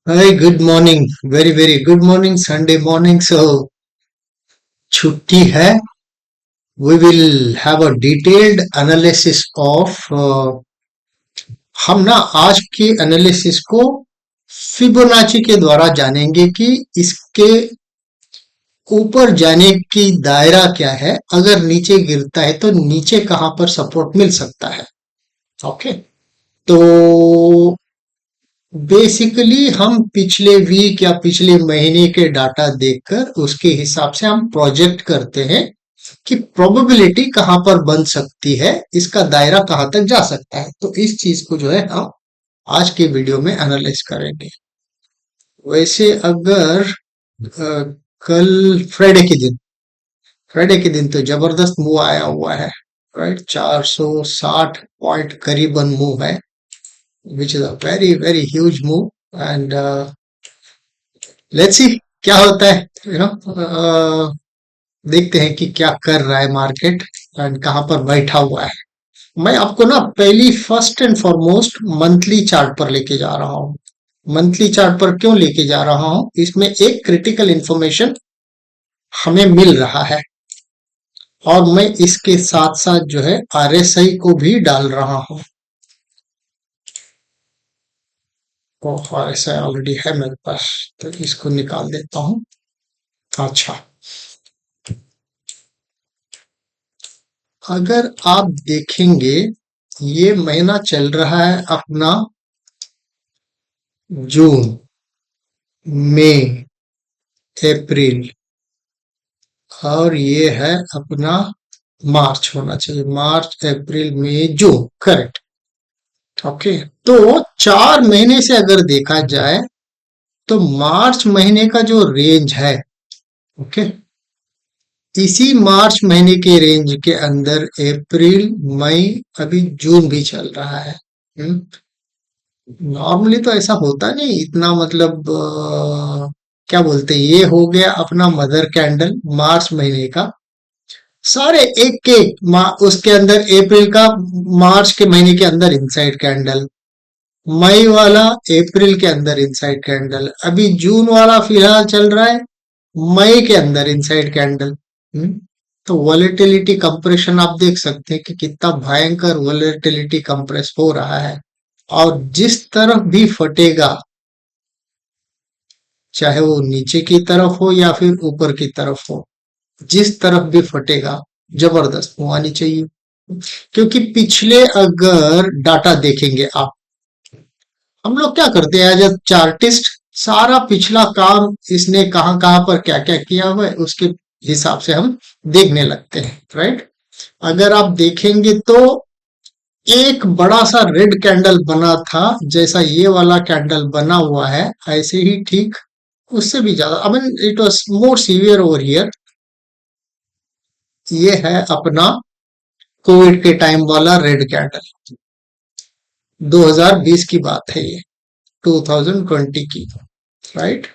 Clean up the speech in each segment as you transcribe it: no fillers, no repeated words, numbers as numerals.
Hi, good morning. Very, very good morning. Sunday morning. So, छुट्टी है. We will have a detailed analysis of हम ना आज के एनालिसिस को फिबोनाची के द्वारा जानेंगे कि इसके ऊपर जाने की दायरा क्या है. अगर नीचे गिरता है तो नीचे कहां पर सपोर्ट मिल सकता है. ओके. तो बेसिकली हम पिछले वीक या पिछले महीने के डाटा देखकर उसके हिसाब से हम प्रोजेक्ट करते हैं कि प्रोबेबिलिटी कहां पर बन सकती है, इसका दायरा कहां तक जा सकता है. तो इस चीज को जो है हम आज के वीडियो में एनालाइज करेंगे. वैसे अगर कल फ्राइडे के दिन तो जबरदस्त मूव आया हुआ है. राइट, 460 पॉइंट करीबन मूव है, which is a very very huge move. And let's see क्या होता है. देखते हैं कि क्या कर रहा है मार्केट एंड कहां पर बैठा हुआ है. मैं आपको ना पहली first and foremost monthly chart पर लेके जा रहा हूं. मंथली चार्ट पर क्यों लेके जा रहा हूं? इसमें एक क्रिटिकल इंफॉर्मेशन हमें मिल रहा है और मैं इसके साथ साथ जो है आरएसआई को भी डाल रहा हूं. आरएसआई ऑलरेडी है मेरे पास, तो इसको निकाल देता हूं. अच्छा, अगर आप देखेंगे ये महीना चल रहा है अपना जून, मई, अप्रैल और ये है अपना मार्च होना चाहिए. मार्च, अप्रैल, मई, जून. करेक्ट. ओके. तो 4 महीने से अगर देखा जाए तो मार्च महीने का जो रेंज है, ओके, इसी मार्च महीने के रेंज के अंदर अप्रैल, मई, अभी जून भी चल रहा है. नॉर्मली तो ऐसा होता नहीं इतना, मतलब क्या बोलते हैं, ये हो गया अपना मदर कैंडल मार्च महीने का. सारे एक के उसके अंदर अप्रैल का मार्च के महीने के अंदर इनसाइड कैंडल, मई वाला अप्रैल के अंदर इनसाइड कैंडल, अभी जून वाला फिलहाल चल रहा है मई के अंदर इनसाइड कैंडल. तो वॉलेटिलिटी कंप्रेशन आप देख सकते हैं कि कितना भयंकर वॉलेटिलिटी कंप्रेस हो रहा है. और जिस तरफ भी फटेगा, चाहे वो नीचे की तरफ हो या फिर ऊपर की तरफ हो, जिस तरफ भी फटेगा जबरदस्त मुंह आनी चाहिए. क्योंकि पिछले अगर डाटा देखेंगे आप, हम लोग क्या करते हैं एज अ चार्टिस्ट, सारा पिछला काम इसने कहां कहां पर क्या क्या किया हुआ है उसके हिसाब से हम देखने लगते हैं. राइट. अगर आप देखेंगे तो एक बड़ा सा रेड कैंडल बना था, जैसा ये वाला कैंडल बना हुआ है, ऐसे ही ठीक उससे भी ज्यादा, I mean it was more severe over here. ये है अपना कोविड के टाइम वाला रेड कैंडल. 2020 की बात है ये, 2020 की. राइट.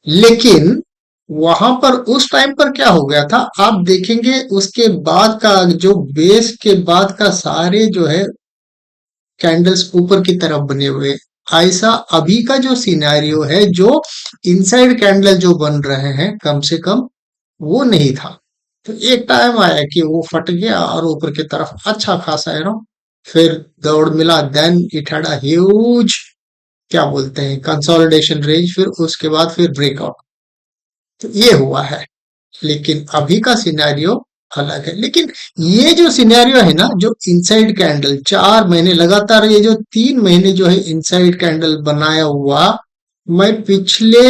लेकिन वहां पर उस टाइम पर क्या हो गया था, आप देखेंगे उसके बाद का जो बेस के बाद का सारे जो है कैंडल्स ऊपर की तरफ बने हुए. ऐसा अभी का जो सिनेरियो है, जो इनसाइड कैंडल जो बन रहे हैं, कम से कम वो नहीं था. तो एक टाइम आया कि वो फट गया और ऊपर की तरफ अच्छा खासा फिर दौड़ मिला. Then it had a huge, क्या बोलते हैं, कंसोलिडेशन रेंज. फिर उसके बाद फिर ब्रेकआउट. तो ये हुआ है. लेकिन अभी का सिनेरियो अलग है. लेकिन ये जो सिनेरियो है ना, जो इनसाइड कैंडल 4 महीने लगातार, ये जो 3 महीने जो है इनसाइड कैंडल बनाया हुआ, मैं पिछले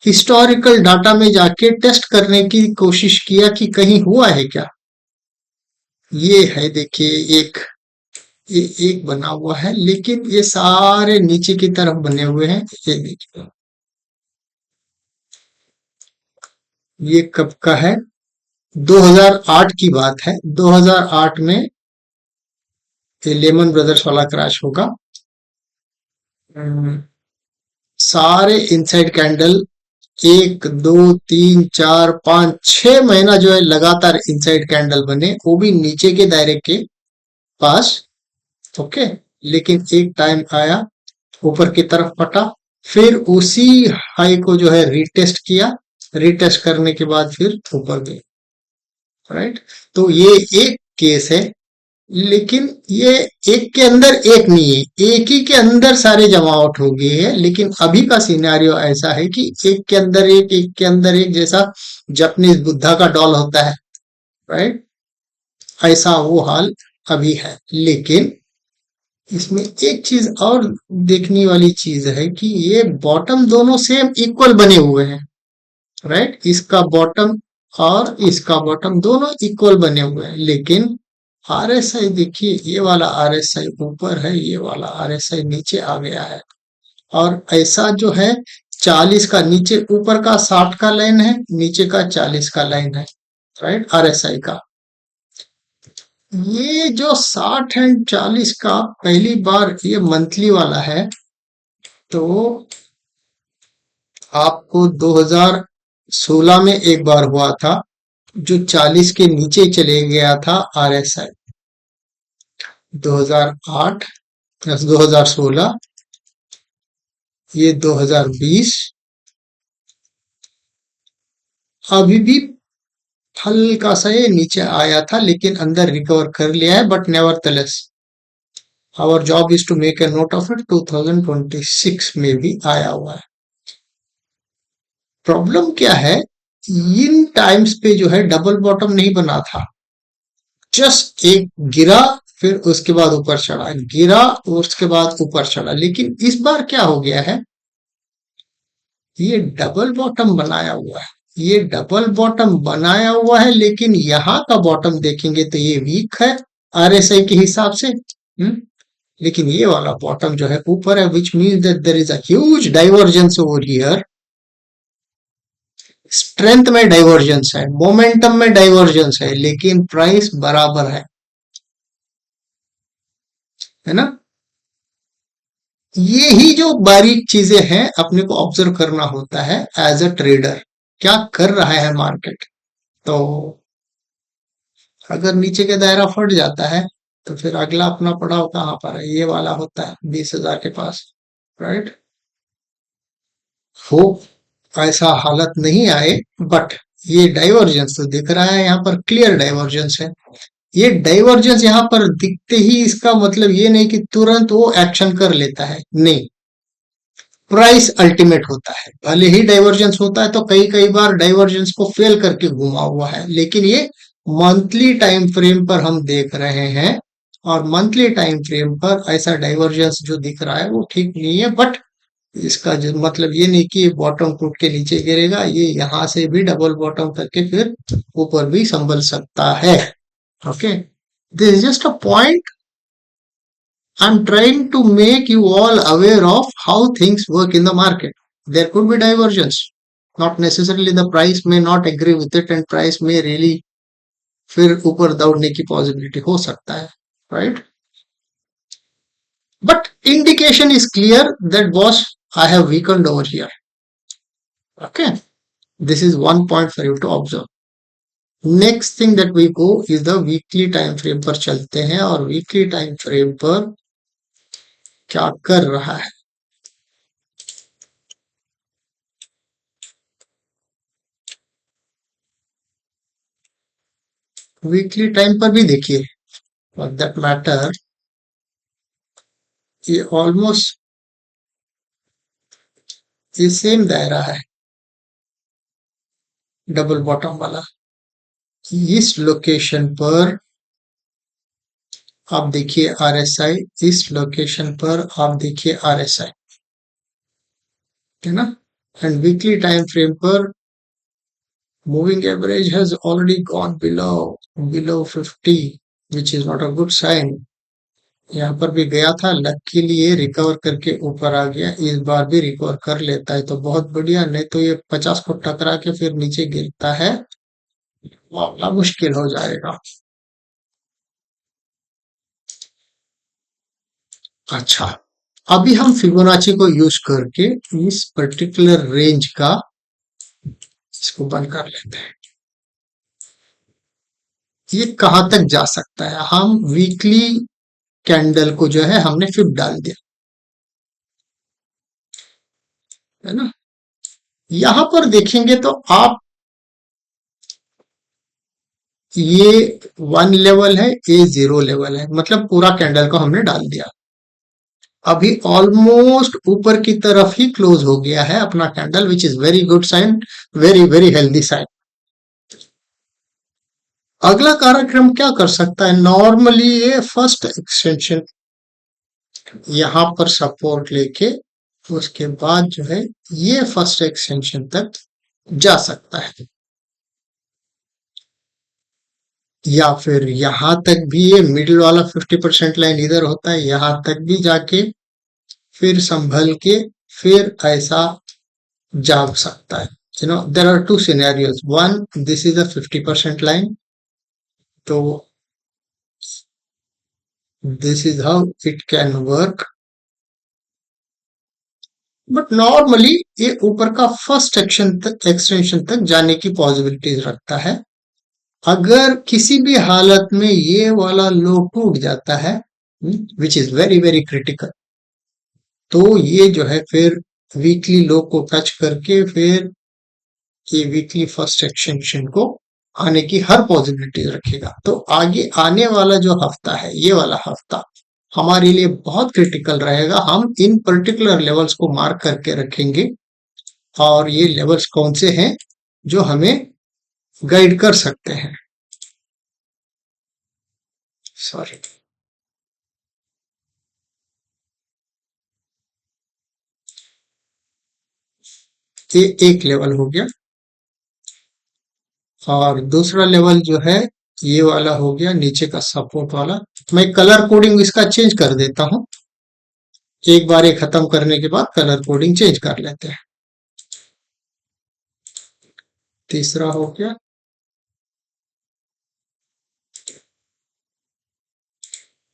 हिस्टोरिकल डाटा में जाके टेस्ट करने की कोशिश किया कि कहीं हुआ है क्या. ये है, देखिए, एक बना हुआ है, लेकिन ये सारे नीचे की तरफ बने हुए हैं. ये देखिए, ये कब का है? 2008 की बात है. 2008 में ये लेमन ब्रदर्स वाला क्रैश होगा. हम्म, सारे इनसाइड कैंडल 1 2 3 4 5 6 महीना जो है लगातार इनसाइड कैंडल बने, वो भी नीचे के दायरे के पास. ओके. लेकिन एक टाइम आया, ऊपर की तरफ फटा, फिर उसी हाई को जो है रीटेस्ट किया, रीटेस्ट करने के बाद फिर ऊपर गई, राइट। तो ये एक केस है, लेकिन ये एक के अंदर एक नहीं है, एक ही के अंदर सारे जमावट हो गए हैं। लेकिन अभी का सिनेरियो ऐसा है कि एक के अंदर एक के अंदर एक, जैसा जापानीज बुद्धा का डॉल होता है, राइट, ऐसा वो हाल अभी है। लेकिन इसमें एक चीज और देखने वाली चीज है कि ये बॉटम दोनों सेम इक्वल बने हुए हैं, राइट। इसका बॉटम और इसका बॉटम दोनों इक्वल बने हुए हैं। लेकिन आरएसआई देखिए, ये वाला आरएसआई ऊपर है, ये वाला आरएसआई नीचे आ गया है। और ऐसा जो है 40 का नीचे, ऊपर का 60 का लाइन है, नीचे का 40 का लाइन है, राइट, आरएसआई का। ये जो 60 एंड 40 का पहली बार ये मंथली वाला है, तो आपको 2016 में एक बार हुआ था, जो 40 के नीचे चले गया था आरएसआई। 2008, 2016, ये 2020, अभी भी हल्का सा ये नीचे आया था, लेकिन अंदर रिकवर कर लिया है। But nevertheless our job is to make a note of it, 2026 में भी आया हुआ है। प्रॉब्लम क्या है, इन टाइम्स पे जो है डबल बॉटम नहीं बना था, जस्ट एक गिरा, फिर उसके बाद ऊपर चढ़ा, गिरा उसके बाद ऊपर चढ़ा। लेकिन इस बार क्या हो गया है, ये डबल बॉटम बनाया हुआ है, ये डबल बॉटम बनाया हुआ है, लेकिन यहाँ का बॉटम देखेंगे तो ये वीक है आरएसआई के हिसाब से। लेकिन ये वाला बॉटम जो है ऊपर है, which means that there is a huge divergence over here. Strength में डाइवर्जेंस है, मोमेंटम में डाइवर्जेंस है, लेकिन प्राइस बराबर है ना। ये ही जो बारीक चीजें हैं अपने को ऑब्जर्व करना होता है एज अ ट्रेडर, क्या कर रहा है मार्केट। तो अगर नीचे का दायरा फट जाता है, तो फिर अगला अपना पड़ाव कहाँ पर है, ये वाला होता है 20,000 के पास, राइट। हो ऐसा हालत नहीं आए, बट ये डाइवर्जेंस तो दिख रहा है, यहाँ पर क्लियर डाइवर्जेंस है। ये डाइवर्जेंस यहाँ पर दिखते ही इसका मतलब ये नहीं कि तुरंत वो एक्शन कर लेता है, नहीं। प्राइस अल्टीमेट होता है, भले ही डाइवर्जेंस होता है तो कई कई बार डाइवर्जेंस को फेल करके घुमा हुआ है, लेकिन ये मंथली टाइम फ्रेम पर हम देख रहे हैं। और मंथली टाइम फ्रेम पर ऐसा डाइवर्जेंस जो दिख रहा है वो ठीक नहीं है। बट इसका जो मतलब ये नहीं कि ये बॉटम टूट के नीचे गिरेगा, ये यहाँ से भी डबल बॉटम करके फिर ऊपर भी संभल सकता है। Okay, this is just a point. I'm trying to make you all aware of how things work in the market. There could be divergence. Not necessarily the price may not agree with it, and price may really फिर ऊपर दौड़ने की possibility हो सकता है, right? But indication is clear that boss, I have weakened over here. Okay, this is one point for you to observe. Next thing that we go is the weekly time frame पर चलते हैं, और weekly time frame पर क्या कर रहा है। Weekly time पर भी देखिए, फॉर दैट मैटर, ये ऑलमोस्ट ये सेम दायरा है, डबल बॉटम वाला। इस लोकेशन पर आप देखिए आरएसआई, इस लोकेशन पर आप देखिए आरएसआई, है ना। एंड वीकली टाइम फ्रेम पर moving average has already gone below 50, which is not a good sign. यहाँ पर भी गया था, लकीली ये रिकवर करके ऊपर आ गया, इस बार भी रिकवर कर लेता है तो बहुत बढ़िया, नहीं तो ये 50 को टकरा के फिर नीचे गिरता है, मामला मुश्किल हो जाएगा। अच्छा, अभी हम फिबोनाची को यूज करके इस पर्टिकुलर रेंज का इसको बंद कर लेते हैं। ये कहां तक जा सकता है, हम वीकली कैंडल को जो है हमने फिब डाल दिया, है ना। यहां पर देखेंगे तो आप ये 1 लेवल है, ए 0 लेवल है, मतलब पूरा कैंडल को हमने डाल दिया। अभी ऑलमोस्ट ऊपर की तरफ ही क्लोज हो गया है अपना candle, which is very good sign, very very healthy sign. अगला कार्यक्रम क्या कर सकता है, नॉर्मली ये फर्स्ट एक्सटेंशन यहां पर सपोर्ट लेके उसके बाद जो है ये फर्स्ट एक्सटेंशन तक जा सकता है, या फिर यहां तक भी ये मिडिल वाला 50% लाइन इधर होता है, यहां तक भी जाके फिर संभल के फिर ऐसा जा सकता है। There are two scenarios, one this is a 50% line, तो this is how it can work. But normally ये ऊपर का फर्स्ट एक्सटेंशन तक जाने की पॉसिबिलिटीज रखता है। अगर किसी भी हालत में ये वाला लो टूट जाता है, विच इज वेरी वेरी क्रिटिकल, तो ये जो है फिर वीकली लो को टच करके फिर ये वीकली फर्स्ट एक्सटेंशन को आने की हर पॉसिबिलिटी रखेगा। तो आगे आने वाला जो हफ्ता है, ये वाला हफ्ता हमारे लिए बहुत क्रिटिकल रहेगा। हम इन पर्टिकुलर लेवल्स को मार्क करके रखेंगे, और ये लेवल्स कौन से हैं जो हमें गाइड कर सकते हैं। सॉरी, ये एक लेवल हो गया, और दूसरा लेवल जो है ये वाला हो गया नीचे का सपोर्ट वाला। मैं कलर कोडिंग इसका चेंज कर देता हूं, एक बार ये खत्म करने के बाद कलर कोडिंग चेंज कर लेते हैं। तीसरा हो गया,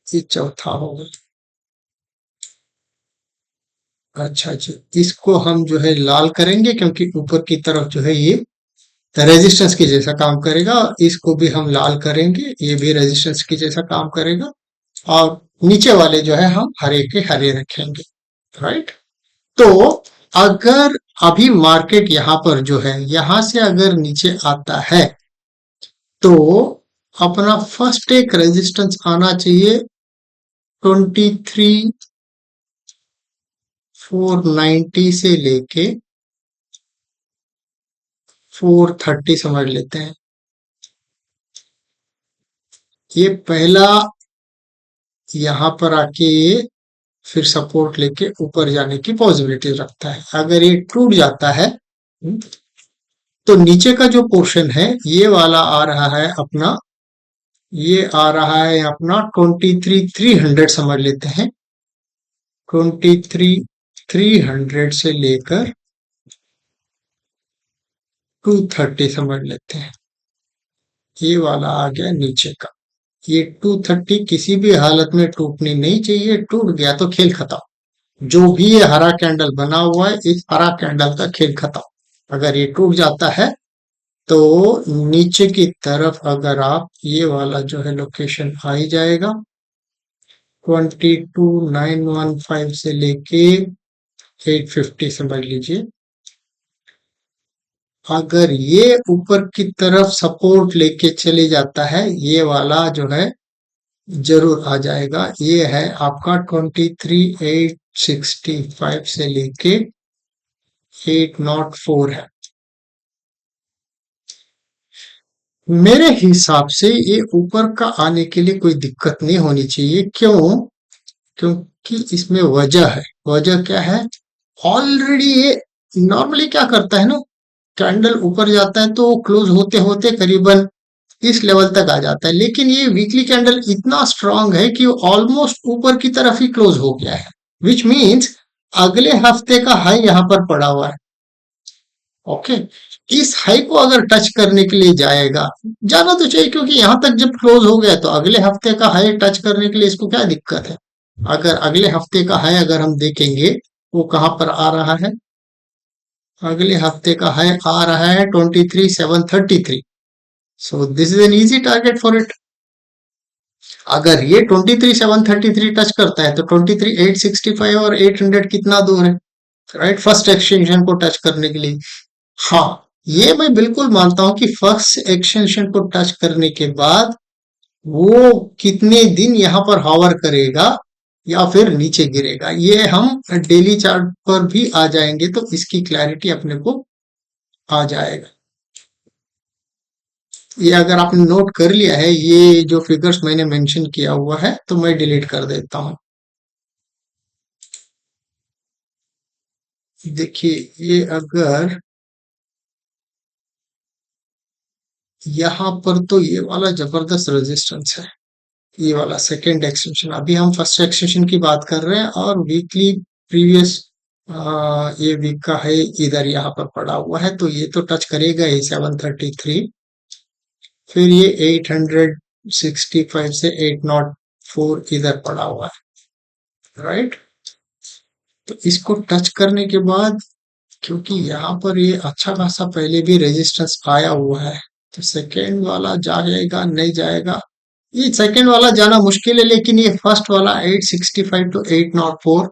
ये चौथा हो गया। अच्छा जी, इसको हम जो है लाल करेंगे क्योंकि ऊपर की तरफ जो है ये रेजिस्टेंस की जैसा काम करेगा, और इसको भी हम लाल करेंगे, ये भी रेजिस्टेंस की जैसा काम करेगा, और नीचे वाले जो है हम हरे के हरे रखेंगे, राइट। तो अगर अभी मार्केट यहां पर जो है यहां से अगर नीचे आता है, तो अपना फर्स्ट एक रेजिस्टेंस आना चाहिए 23,490 से लेके 430 समझ लेते हैं। ये पहला यहां पर आके ये फिर सपोर्ट लेके ऊपर जाने की पॉसिबिलिटी रखता है। अगर ये टूट जाता है, तो नीचे का जो पोर्शन है ये वाला आ रहा है अपना, ये आ रहा है अपना 23,300 समझ लेते हैं। 23,300 से लेकर 230 समझ लेते हैं। ये वाला आ गया नीचे का। ये 230 किसी भी हालत में टूटनी नहीं चाहिए, टूट गया तो खेल खत्म। जो भी ये हरा कैंडल बना हुआ है, इस हरा कैंडल का खेल खत्म। अगर ये टूट जाता है तो नीचे की तरफ अगर आप ये वाला जो है लोकेशन आ ही जाएगा, 22,915 से लेके 850 समझ लीजिए। अगर ये ऊपर की तरफ सपोर्ट लेके चले जाता है, ये वाला जो है जरूर आ जाएगा। ये है आपका 23,865 से लेके 804 है। मेरे हिसाब से ये ऊपर का आने के लिए कोई दिक्कत नहीं होनी चाहिए। क्यों? क्योंकि इसमें वजह है। वजह क्या है? ऑलरेडी ये नॉर्मली क्या करता है ना, कैंडल ऊपर जाता है तो क्लोज होते होते करीबन इस लेवल तक आ जाता है, लेकिन ये वीकली कैंडल इतना स्ट्रांग है कि ऑलमोस्ट ऊपर की तरफ ही क्लोज हो गया है, विच मीन्स अगले हफ्ते का हाई यहां पर पड़ा हुआ है। ओके, इस हाई को अगर टच करने के लिए जाएगा, जाना तो चाहिए, क्योंकि यहां तक जब क्लोज हो गया तो अगले हफ्ते का हाई टच करने के लिए इसको क्या दिक्कत है। अगर अगले हफ्ते का हाई अगर हम देखेंगे, वो कहां पर आ रहा है, अगले हफ्ते का हाई आ रहा है 23,733। सो this is an easy target for it. अगर ये 23,733 टच करता है तो 23,865 और 800 कितना दूर है, राइट, फर्स्ट एक्सटेंशन को टच करने के लिए। हाँ, ये मैं बिल्कुल मानता हूं कि फर्स्ट एक्सटेंशन को टच करने के बाद वो कितने दिन यहाँ पर हॉवर करेगा या फिर नीचे गिरेगा, ये हम डेली चार्ट पर भी आ जाएंगे तो इसकी क्लैरिटी अपने को आ जाएगा। ये अगर आपने नोट कर लिया है, ये जो फिगर्स मैंने मेंशन किया हुआ है, तो मैं डिलीट कर देता हूँ। देखिए, ये अगर यहाँ पर तो ये वाला जबरदस्त रेजिस्टेंस है, ये वाला सेकेंड एक्सटेंशन। अभी हम फर्स्ट एक्सटेंशन की बात कर रहे हैं और वीकली प्रीवियस ये वीक का है, इधर यहाँ पर पड़ा हुआ है, तो ये तो टच करेगा ही 733। फिर ये 865 से 804 इधर पड़ा हुआ है, राइट। तो इसको टच करने के बाद, क्योंकि यहाँ पर ये अच्छा खासा पहले भी रेजिस्टेंस आया हुआ है, तो सेकेंड वाला जाएगा नहीं जाएगा, ये सेकेंड वाला जाना मुश्किल है, लेकिन ये फर्स्ट वाला 865 टू 804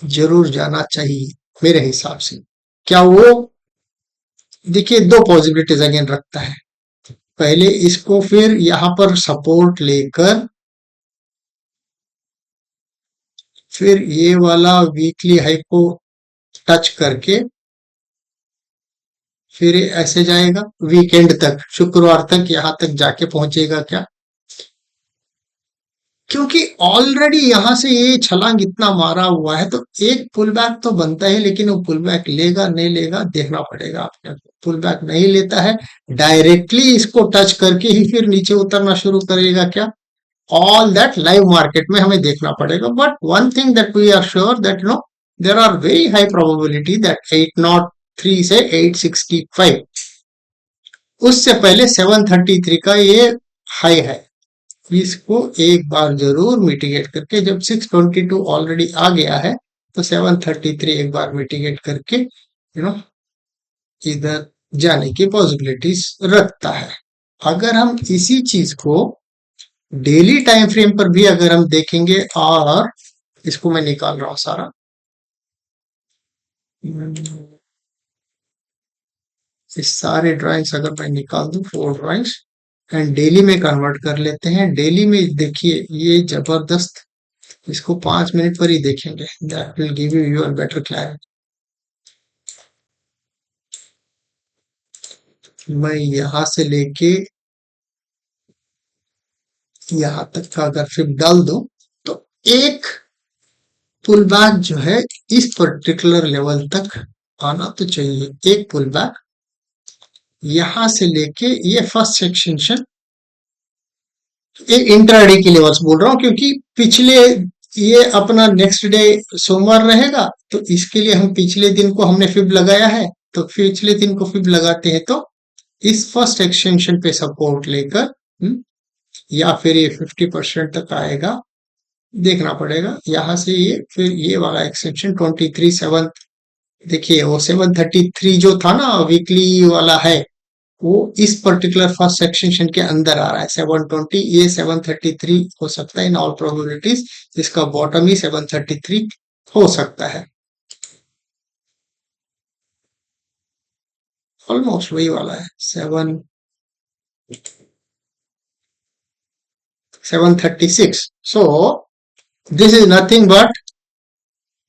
जरूर जाना चाहिए मेरे हिसाब से। क्या वो, देखिए दो पॉसिबिलिटीज अगेन रखता है। पहले इसको फिर यहाँ पर सपोर्ट लेकर फिर ये वाला वीकली हाई को टच करके फिर ये ऐसे जाएगा वीकेंड तक, शुक्रवार तक यहाँ तक जाके पहुंचेगा क्या, क्योंकि ऑलरेडी यहां से ये छलांग इतना मारा हुआ है, तो एक पुल बैक तो बनता है, लेकिन वो पुल बैक लेगा नहीं लेगा देखना पड़ेगा आपने। पुल बैक नहीं लेता है, डायरेक्टली इसको टच करके ही फिर नीचे उतरना शुरू करेगा क्या, ऑल दैट लाइव मार्केट में हमें देखना पड़ेगा। But one thing that we are sure that no, there are very high probability that 803 से 865, उससे पहले 733 का ये हाई है, इसको एक बार जरूर मिटिगेट करके, जब 622 ऑलरेडी आ गया है, तो 733 एक बार मिटिगेट करके इधर जाने की पॉसिबिलिटीज रखता है। अगर हम इसी चीज को डेली टाइम फ्रेम पर भी अगर हम देखेंगे, और इसको मैं निकाल रहा हूं सारा, इस सारे ड्राइंग्स अगर मैं निकाल दूं, 4 ड्राइंग्स, एंड डेली में कन्वर्ट कर लेते हैं। डेली में देखिए ये जबरदस्त, इसको 5 मिनट पर ही देखेंगे, that will give you your better clarity. मैं यहां से लेके यहां तक का अगर फिर डाल दो, तो एक पुल बैक जो है इस पर्टिकुलर लेवल तक आना तो चाहिए, एक पुल बैक यहां से लेके ये फर्स्ट सेक्शन, ये इंट्राडे की लेवल्स बोल रहा हूं, क्योंकि पिछले, ये अपना नेक्स्ट डे सोमवार रहेगा, तो इसके लिए हम पिछले दिन को हमने फिब लगाया है, तो पिछले दिन को फिब लगाते हैं, तो इस फर्स्ट एक्सटेंशन पे सपोर्ट लेकर या फिर ये 50% तक आएगा, देखना पड़ेगा। यहां से ये फिर ये वाला एक्सटेंशन 23/7, देखिए वो 733 जो था ना वीकली वाला है, वो इस पर्टिकुलर फर्स्ट एक्सटेंशन के अंदर आ रहा है 720, ये 733 हो सकता है इन ऑल प्रोबेबिलिटीज, इसका बॉटम ही 733 हो सकता है, ऑलमोस्ट वही वाला है 736। सो दिस इज नथिंग बट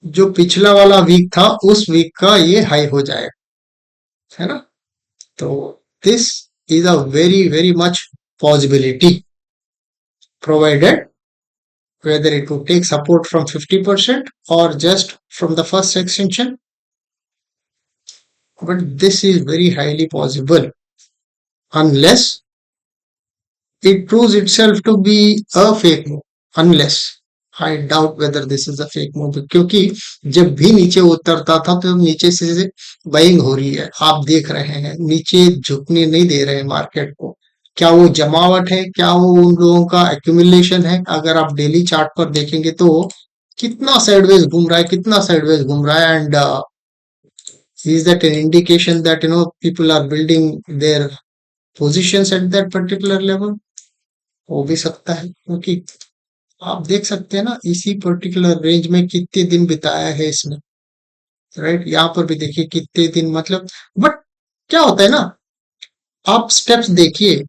जो पिछला वाला वीक था उस वीक का ये हाई हो जाएगा, है ना। तो this is a very very much possibility, provided whether it would take support from 50% or just from the first extension, but this is very highly possible unless it proves itself to be a fake move, unless I doubt whether this is a fake move, क्योंकि जब भी नीचे उतरता था तो नीचे से buying हो रही है, आप देख रहे हैं नीचे झुकने नहीं दे रहे हैं मार्केट को। क्या वो जमावट है, क्या वो उन लोगों का एक्यूमुलेशन है, अगर आप डेली चार्ट पर देखेंगे तो कितना साइडवेज घूम रहा है, कितना साइडवेज घूम रहा है, and is that an indication that people are building their positions at that particular level, हो भी सकता है, क्योंकि आप देख सकते हैं ना इसी पर्टिकुलर रेंज में कितने दिन बिताया है इसने, राइट, यहाँ पर भी देखिए कितने दिन मतलब, बट क्या होता है ना, आप स्टेप्स देखिए,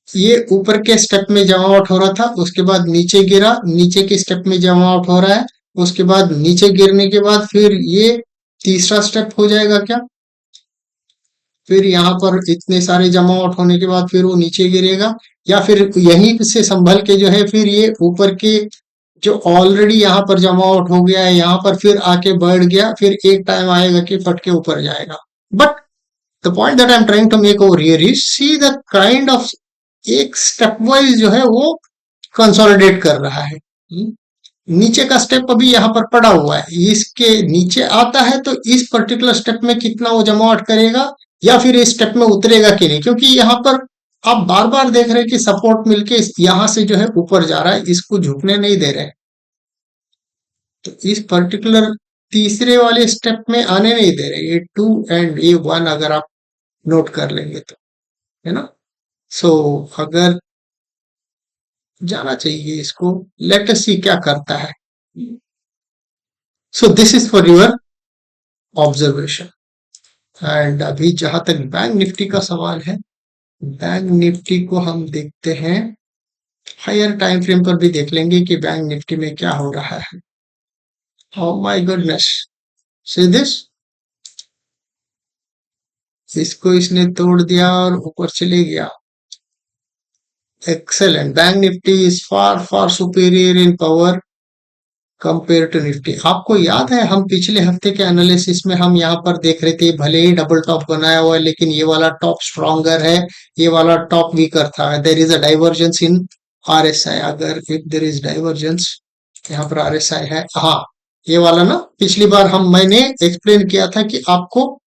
ये ऊपर के स्टेप में जमा आउट हो रहा था, उसके बाद नीचे गिरा, नीचे के स्टेप में जमा आउट हो रहा है, उसके बाद नीचे गिरने के बाद फिर ये तीसरा स्टेप हो जाएगा क्या, फिर यहाँ पर इतने सारे जमा आउट होने के बाद फिर वो नीचे गिरेगा, या फिर यहीं से संभल के जो है फिर ये ऊपर के जो ऑलरेडी यहाँ पर जमा आउट हो गया है यहाँ पर फिर आके बढ़ गया, फिर एक टाइम आएगा कि फट के ऊपर जाएगा। But the point that I am trying to make over here is see the kind of, एक स्टेप वाइज जो है वो कंसोलिडेट कर रहा है। नीचे का स्टेप अभी यहाँ पर पड़ा हुआ है, इसके नीचे आता है तो इस पर्टिकुलर स्टेप में कितना वो जमा आउट करेगा या फिर इस स्टेप में उतरेगा कि नहीं, क्योंकि यहाँ पर आप बार बार देख रहे हैं कि सपोर्ट मिलके यहाँ से जो है ऊपर जा रहा है, इसको झुकने नहीं दे रहे, तो इस पर्टिकुलर तीसरे वाले स्टेप में आने नहीं दे रहे, ये 2 एंड ये 1 अगर आप नोट कर लेंगे तो, है ना। सो अगर जाना चाहिए इसको, लेट अस सी क्या करता है। सो this is for your observation. And अभी जहां तक बैंक निफ्टी का सवाल है, बैंक निफ्टी को हम देखते हैं, हायर टाइम फ्रेम पर भी देख लेंगे कि बैंक निफ्टी में क्या हो रहा है। Oh my goodness, see this, इसको इसने तोड़ दिया और ऊपर चले गया। Excellent, bank Nifty is far far superior in power compare to Nifty. आपको याद है हम पिछले हफ्ते के एनालिसिस में हम यहाँ पर देख रहे थे, भले ही डबल टॉप बनाया हुआ है लेकिन ये वाला टॉप स्ट्रॉन्गर है, ये वाला टॉप वीकर था। There is a divergence in RSI, अगर इफ देर इज डाइवर्जेंस, यहाँ पर आरएसआई है, हाँ ये वाला ना, पिछली बार मैंने एक्सप्लेन किया था कि आपको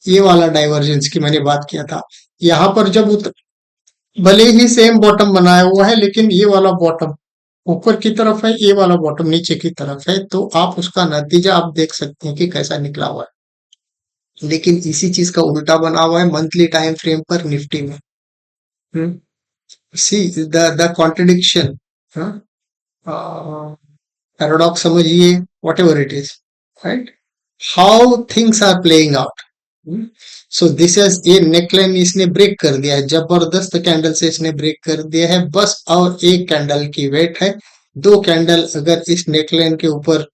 ये वाला डाइवर्जेंस की मैंने बात किया था। यहाँ पर जब भले ही सेम बॉटम बनाया हुआ है लेकिन ये वाला बॉटम ऊपर की तरफ है, ये वाला बॉटम नीचे की तरफ है, तो आप उसका नतीजा आप देख सकते हैं कि कैसा निकला हुआ है। लेकिन इसी चीज का उल्टा बना हुआ है मंथली टाइम फ्रेम पर निफ्टी में। सी द कॉन्ट्रडिक्शन, पैराडॉक्स समझिए, whatever it is, right, how things are playing out. So this is ये नेकलाइन इसने ब्रेक कर दिया है, जबरदस्त कैंडल से इसने ब्रेक कर दिया है, बस और एक कैंडल की वेट है। दो कैंडल अगर इस नेकलाइन के ऊपर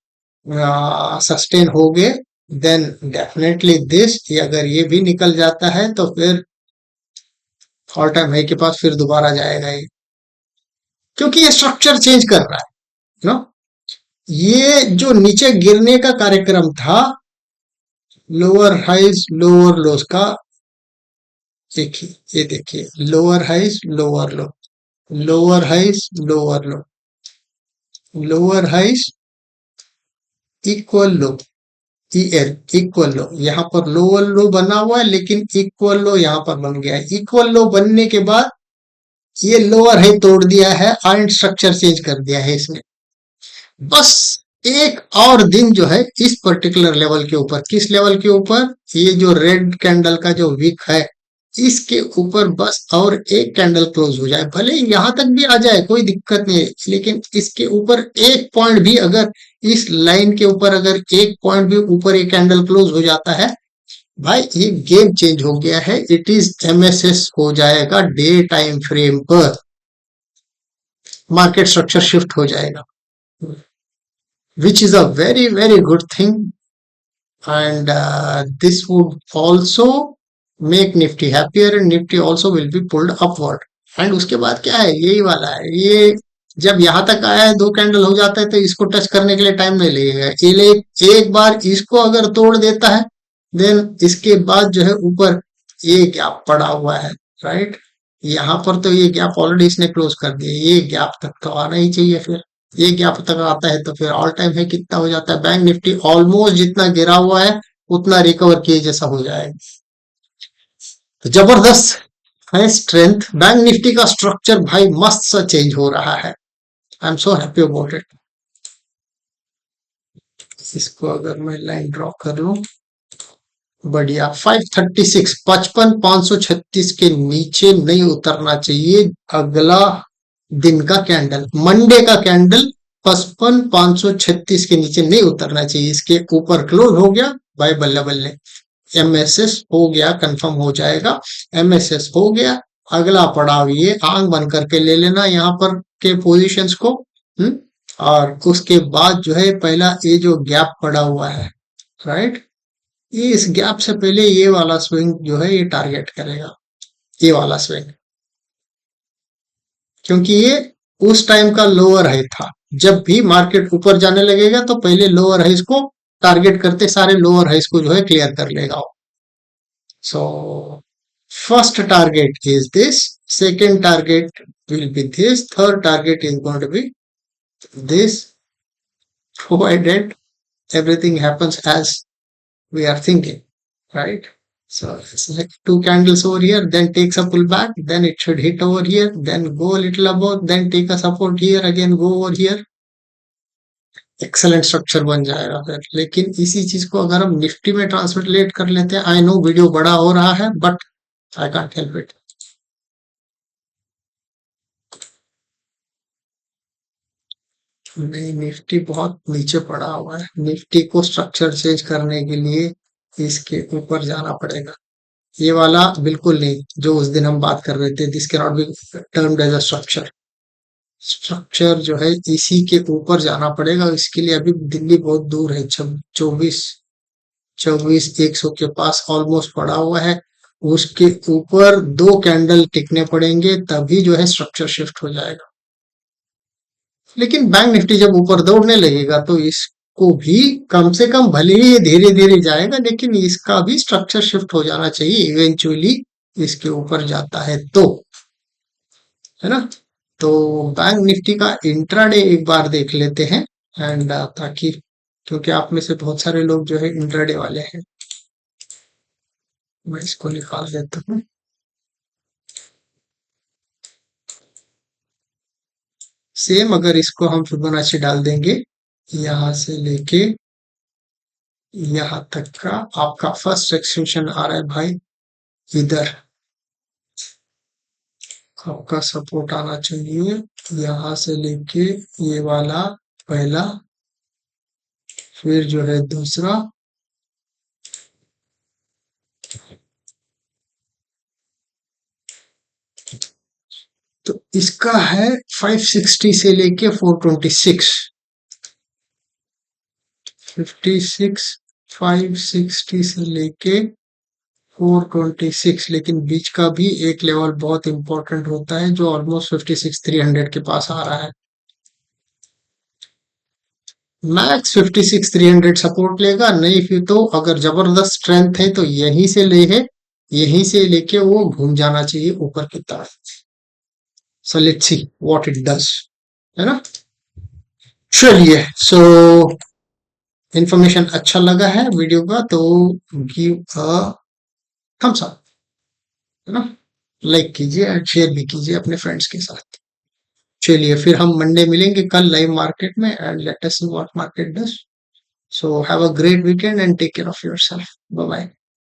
सस्टेन हो गए देन डेफिनेटली दिस, अगर ये भी निकल जाता है तो फिर ऑल टाइम हाई के पास फिर दोबारा जाएगा ये, क्योंकि ये स्ट्रक्चर चेंज कर रहा है ना। ये जो नीचे गिरने का कार्यक्रम था, लोअर हाइज लोअर लोस का, देखिए ये देखिए, lower highs lower low, lower highs lower low, lower highs equal low, EL equal low, यहाँ पर लोअर लो बना हुआ है लेकिन इक्वल लो यहाँ पर बन गया है। इक्वल लो बनने के बाद ये लोअर हाई तोड़ दिया है एंड स्ट्रक्चर चेंज कर दिया है इसने। बस एक और दिन जो है इस पर्टिकुलर लेवल के ऊपर, किस लेवल के ऊपर, ये जो रेड कैंडल का जो विक है इसके ऊपर बस और एक कैंडल क्लोज हो जाए, भले यहां तक भी आ जाए कोई दिक्कत नहीं है, लेकिन इसके ऊपर एक पॉइंट भी, अगर इस लाइन के ऊपर अगर एक पॉइंट भी ऊपर एक कैंडल क्लोज हो जाता है, भाई ये गेम चेंज हो गया है, इट इज एमएसएस हो जाएगा, डे टाइम फ्रेम पर मार्केट स्ट्रक्चर शिफ्ट हो जाएगा, which is a very very good thing, and this would also make nifty happier and nifty also will be pulled upward। And उसके बाद क्या है, यही वाला है, ये जब यहां तक आया है, दो कैंडल हो जाता है तो इसको टच करने के लिए टाइम नहीं लगेगा, ये एक बार इसको अगर तोड़ देता है देन इसके बाद जो है ऊपर ये गैप पड़ा हुआ है, राइट, यहाँ पर तो ये गैप ऑलरेडी इसने क्लोज कर दिया, ये गैप तक तो आना ही चाहिए, फिर ये गैप तक आता है तो फिर ऑल टाइम है कितना हो जाता है, बैंक निफ्टी ऑलमोस्ट जितना गिरा हुआ है उतना रिकवर किए जैसा हो जाएगा। तो जबरदस्त है स्ट्रेंथ, बैंक निफ्टी का स्ट्रक्चर भाई मस्त सा चेंज हो रहा है, I am so happy about it. इसको अगर मैं लाइन ड्रॉ कर लूं, बढ़िया, 536 55,536 के नीचे नहीं उतरना चाहिए। अगला दिन का कैंडल, मंडे का कैंडल 55,536 के नीचे नहीं उतरना चाहिए। इसके ऊपर क्लोज हो गया, भाई बल्ले बल्ले, एमएसएस हो गया, कंफर्म हो जाएगा। एमएसएस हो गया, अगला पड़ाव ये आंख बंद करके ले लेना यहाँ पर के पोजीशंस को। हम्म और उसके बाद जो है पहला ये जो गैप पड़ा हुआ है, राइट, ये इस गैप से पहले ये वाला स्विंग जो है ये टारगेट करेगा, ये वाला स्विंग, क्योंकि ये उस टाइम का लोअर हाई था। जब भी मार्केट ऊपर जाने लगेगा तो पहले लोअर हाइस को टारगेट करते सारे लोअर हाइस को जो है क्लियर कर लेगा। So first target is this, second target will be this, third target is going to be this, provided everything happens as we are thinking, right? So it's like two candles over here, then takes a pullback, then it should hit over here, then go a little above, then take a support here, again go over here. Excellent structure बन जाएगा फिर। लेकिन इसी चीज को अगर हम Nifty में ट्रांसलेट कर लेते हैं, आई नो वीडियो बड़ा हो रहा है but I can't help it. नहीं, निफ्टी बहुत नीचे पड़ा हुआ है, निफ्टी को स्ट्रक्चर चेंज करने के लिए इसके ऊपर जाना पड़ेगा। ये वाला बिल्कुल नहीं, जो उस दिन हम बात कर रहे थे, this can not be termed as a structure. Structure जो है इसी के ऊपर जाना पड़ेगा। इसके लिए अभी दिल्ली बहुत दूर है, 24,100 के पास ऑलमोस्ट पड़ा हुआ है। उसके ऊपर दो कैंडल टिकने पड़ेंगे, तभी जो है स्ट्रक्चर शिफ्ट हो जाएगा। लेकिन बैंक निफ्टी जब ऊपर दौड़ने लगेगा तो इसको भी कम से कम, भले ही धीरे धीरे जाएगा, लेकिन इसका भी स्ट्रक्चर शिफ्ट हो जाना चाहिए इवेंचुअली इसके ऊपर जाता है तो, है ना। तो बैंक निफ्टी का इंट्राडे एक बार देख लेते हैं, एंड ताकि, क्योंकि आप में से बहुत सारे लोग जो है इंट्राडे वाले हैं। मैं इसको निकाल देता हूँ। सेम अगर इसको हम फिबोनाची डाल देंगे, यहाँ से लेके यहाँ तक का आपका फर्स्ट एक्सटेंशन आ रहा है भाई, इधर आपका सपोर्ट आना चाहिए, यहाँ से लेके ये वाला पहला, फिर जो है दूसरा, तो इसका है 560 से लेके 426, 56, 560 से लेके 426, लेकिन बीच का भी एक लेवल बहुत इंपॉर्टेंट होता है जो ऑलमोस्ट 56,300 के पास आ रहा है। मैक्स 56,300 सपोर्ट लेगा, नहीं फिर तो अगर जबरदस्त स्ट्रेंथ है तो यहीं से यहीं से लेके वो घूम जाना चाहिए ऊपर की तरफ। So let's see what it does, है ना। चलिए, सो इंफॉर्मेशन अच्छा लगा है वीडियो का तो गिव अ थम्स अप, है ना, लाइक कीजिए एंड शेयर भी कीजिए अपने फ्रेंड्स के साथ। चलिए, फिर हम मंडे मिलेंगे कल लाइव मार्केट में, and let us see what market does. So have a great weekend and take care of yourself. Bye bye.